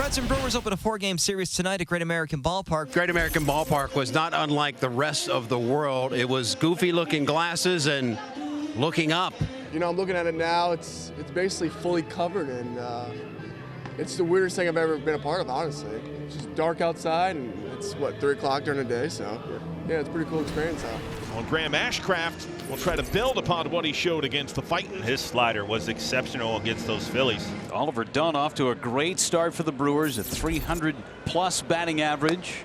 Reds and Brewers open a 4-game series tonight at Great American Ballpark. Great American Ballpark was not unlike the rest of the world. It was goofy-looking glasses and looking up. You know, I'm looking at it now. It's basically fully covered, and it's the weirdest thing I've ever been a part of, honestly. It's just dark outside, and it's, 3 o'clock during the day, so yeah, it's a pretty cool experience out. Well, Graham Ashcraft will try to build upon what he showed against the Titans. His slider was exceptional against those Phillies. Oliver Dunn off to a great start for the Brewers, a 300-plus batting average.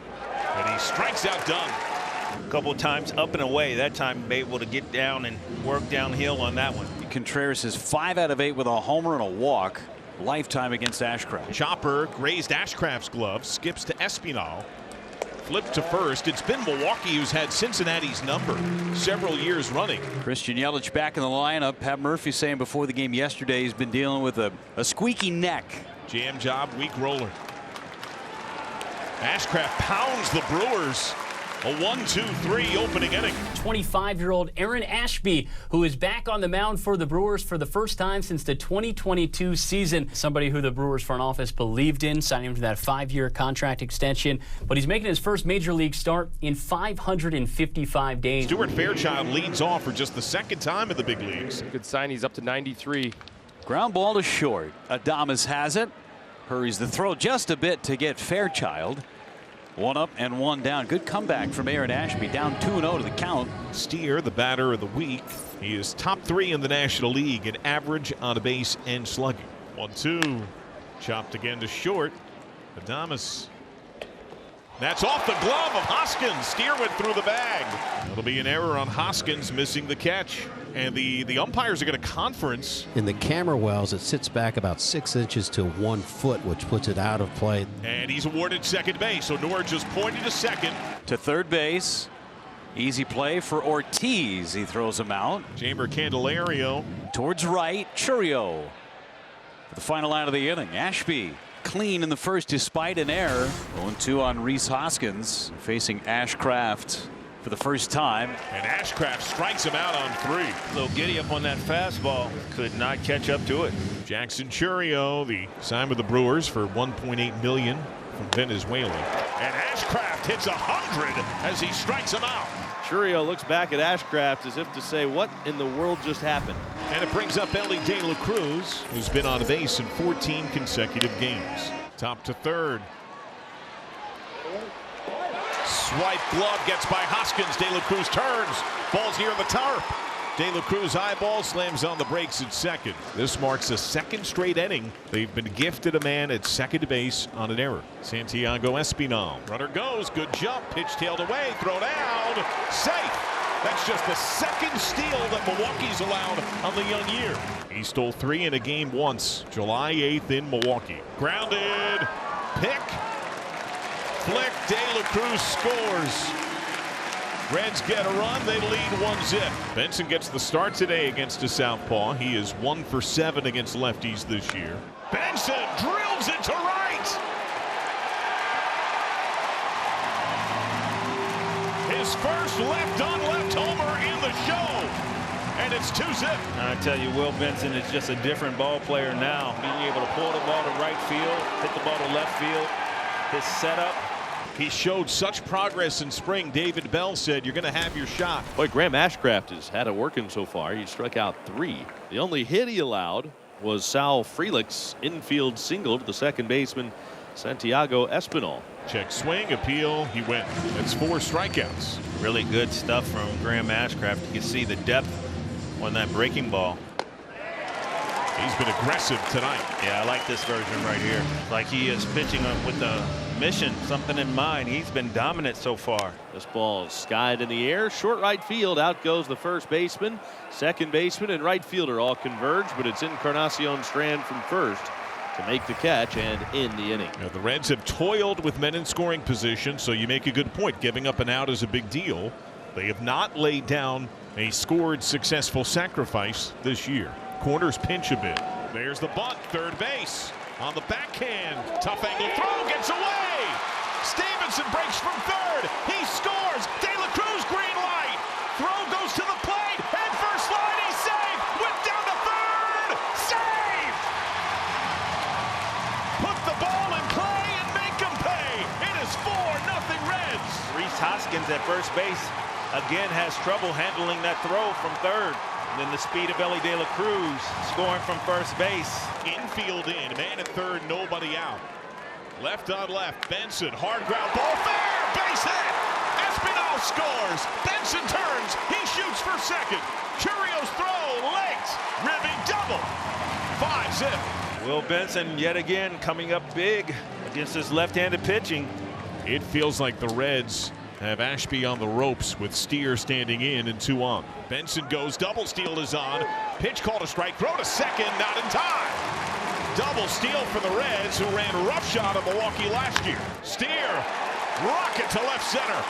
And he strikes out Dunn. A couple of times up and away. That time able to get down and work downhill on that one. Contreras is 5 out of 8 with a homer and a walk. Lifetime against Ashcraft. Chopper grazed Ashcraft's glove, skips to Espinal. Flipped to first. It's been Milwaukee who's had Cincinnati's number several years running. Christian Yelich back in the lineup. Pat Murphy saying before the game yesterday he's been dealing with a squeaky neck. Jam job, weak roller. Ashcraft pounds the Brewers. A 1-2-3 opening inning. 25-year-old Aaron Ashby, who is back on the mound for the Brewers for the first time since the 2022 season. Somebody who the Brewers front office believed in, signing him to that 5-year contract extension. But he's making his first major league start in 555 days. Stuart Fairchild leads off for just the second time in the big leagues. Good sign. He's up to 93. Ground ball to short. Adames has it. Hurries the throw just a bit to get Fairchild. 1 up and 1 down. Good comeback from Aaron Ashby. Down 2-0 to the count. Steer, the batter of the week. He is top 3 in the National League in average on a base and slugging. 1-2. Chopped again to short. Adames. That's off the glove of Hoskins. Steer went through the bag. That'll be an error on Hoskins, missing the catch. And the umpires are going to conference. In the camera wells, it sits back about 6 inches to 1 foot, which puts it out of play. And he's awarded second base. So Nor just pointed to second. To third base. Easy play for Ortiz. He throws him out. Jamer Candelario. Towards right. Churio. For the final out of the inning. Ashby clean in the first despite an error. 0-2 on Rhys Hoskins. Facing Ashcraft for the first time. And Ashcraft strikes him out on 3. A little giddy up on that fastball. Could not catch up to it. Jackson Churio, the sign with the Brewers for $1.8 million from Venezuela. And Ashcraft hits 100 as he strikes him out. Churio looks back at Ashcraft as if to say, what in the world just happened? And it brings up Ellie De La Cruz, who's been on base in 14 consecutive games. Top to third. Swipe glove gets by Hoskins. De La Cruz turns. Falls near the tarp. De La Cruz eyeball slams on the brakes at second. This marks a second straight inning. They've been gifted a man at second base on an error. Santiago Espinal. Runner goes. Good jump. Pitch tailed away. Throw down. Safe. That's just the second steal that Milwaukee's allowed on the young year. He stole 3 in a game once. July 8th in Milwaukee. Grounded. Pick. Flick. De La Cruz scores. Reds get a run. They lead 1-0. Benson gets the start today against a southpaw. He is 1 for 7 against lefties this year. Benson drills it to right. His first left-on-left homer in the show. And it's 2-0. I tell you, Will Benson is just a different ball player now. Being able to pull the ball to right field, hit the ball to left field. His setup. He showed such progress in spring. David Bell said, you're going to have your shot. Boy, Graham Ashcraft has had it working so far. He struck out 3. The only hit he allowed was Sal Frelick's infield single to the second baseman, Santiago Espinal. Check swing, appeal, he went. That's 4 strikeouts. Really good stuff from Graham Ashcraft. You can see the depth on that breaking ball. He's been aggressive tonight. Yeah, I like this version right here. Like he is pitching with the mission, something in mind. He's been dominant so far. This ball is skied in the air. Short right field. Out goes the first baseman. Second baseman and right fielder all converge, but it's Encarnacion Strand from first to make the catch and end the inning. Now, the Reds have toiled with men in scoring position, so you make a good point. Giving up an out is a big deal. They have not laid down a scored successful sacrifice this year. Corners pinch a bit. There's the bunt, third base. On the backhand, tough angle throw, gets away. Stevenson breaks from third. He scores. De La Cruz, green light. Throw goes to the plate. Head first line, he's safe. Whip down to third. Save. Put the ball in play. Rhys Hoskins at first base again has trouble handling that throw from third. And then the speed of Elly De La Cruz scoring from first base. Infield in, man at third, nobody out. Left on left, Benson, hard ground ball, fair, base hit. Espinal scores. Benson turns, he shoots for second. Churio's throw, legs, ribbing double. 5-zip. Will Benson yet again coming up big against his left-handed pitching. It feels like the Reds have Ashby on the ropes with Steer standing in and 2 on. Benson goes, double steal is on. Pitch called a strike, throw to second, not in time. Double steal for the Reds, who ran roughshod of Milwaukee last year. Steer, rocket to left center.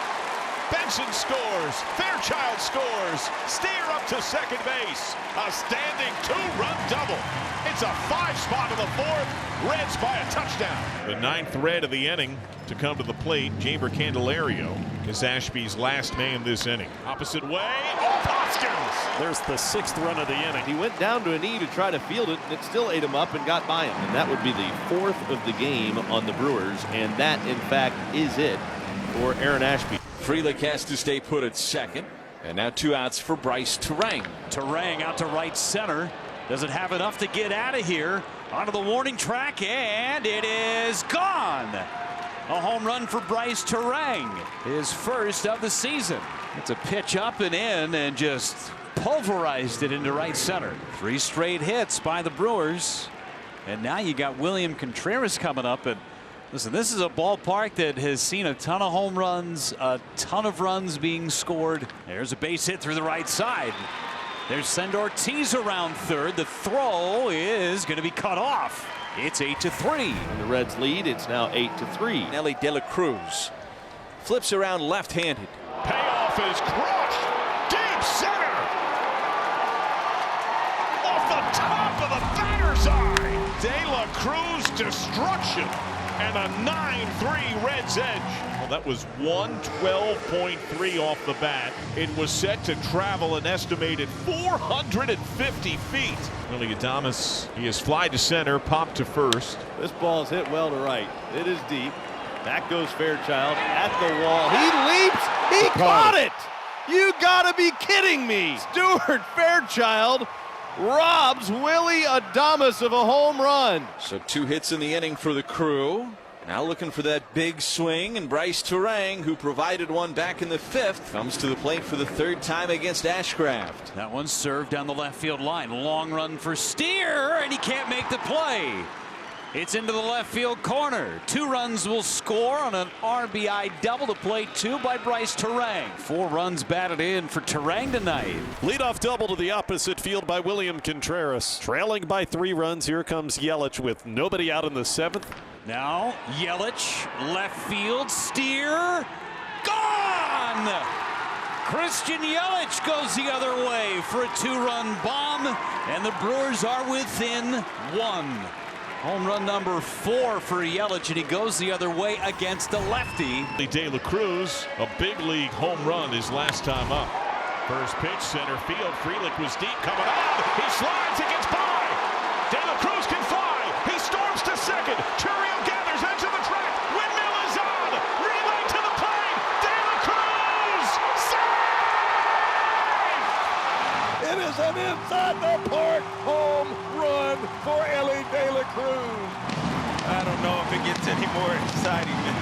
Benson scores, Fairchild scores, Steer up to second base. A standing 2-run double. It's a 5-spot in the 4th, Reds by a touchdown. The 9th Red of the inning to come to the plate. Jamer Candelario is Ashby's last man this inning. Opposite way, off Hoskins. There's the 6th run of the inning. He went down to a knee to try to field it, and it still ate him up and got by him. And that would be the 4th of the game on the Brewers, and that, in fact, is it for Aaron Ashby. Frelick has to stay put at second. And now 2 outs for Bryce Turang. Turang out to right center. Doesn't have enough to get out of here. Onto the warning track, and it is gone. A home run for Bryce Turang, his first of the season. It's a pitch up and in, and just pulverized it into right center. 3 straight hits by the Brewers. And now you got William Contreras coming up. And listen, this is a ballpark that has seen a ton of home runs, a ton of runs being scored. There's a base hit through the right side. There's Send Ortiz around third. The throw is going to be cut off. It's 8-3. And the Reds lead. It's now 8-3. Elly De La Cruz flips around left-handed. Payoff is crushed. Deep center. Off the top of the batter's eye. De La Cruz destruction. And a 9-3 Reds edge. Well, that was 112.3 off the bat. It was set to travel an estimated 450 feet. Willie Adames, he has fly to center, pop to first. This ball is hit well to right. It is deep. Back goes Fairchild at the wall. He leaps. He caught it. You gotta be kidding me. Stuart Fairchild robs Willie Adames of a home run. So 2 hits in the inning for the Crew. Now looking for that big swing, and Bryce Turang, who provided one back in the 5th, comes to the plate for the 3rd time against Ashcraft. That one served down the left field line. Long run for Steer, and he can't make the play. It's into the left field corner. 2 runs will score on an RBI double to plate 2 by Bryce Turang. 4 runs batted in for Turang tonight. Leadoff double to the opposite field by William Contreras. Trailing by 3 runs. Here comes Yelich with nobody out in the 7th. Now Yelich, left field, Steer, gone! Christian Yelich goes the other way for a 2-run bomb, and the Brewers are within 1. Home run number 4 for Yelich, and he goes the other way against the lefty. De La Cruz, a big league home run his last time up. First pitch, center field. Frelick was deep coming on. He slides, it gets by. De La Cruz can fly. He storms to second. Churio gathers edge of the track. Windmill is on. Relay to the plate. De La Cruz safe. It is an inside the park home run for Elly De La Cruz. I don't know if it gets any more exciting than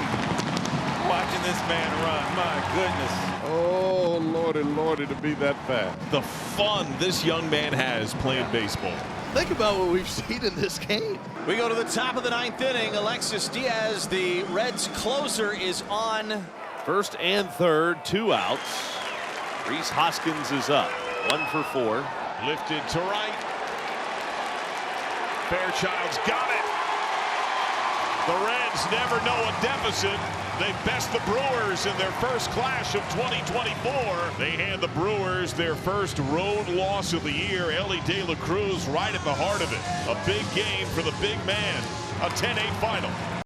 watching this man run. My goodness. Oh, Lordy, Lordy, to be that fast. The fun this young man has playing baseball. Think about what we've seen in this game. We go to the top of the 9th inning. Alexis Diaz, the Reds closer, is on. 1st and 3rd, 2 outs. Rhys Hoskins is up. 1 for 4. Lifted to right. Fairchild's got it. The Reds never know a deficit. They best the Brewers in their first clash of 2024. They hand the Brewers their first road loss of the year. Elly De La Cruz right at the heart of it. A big game for the big man. A 10-8 final.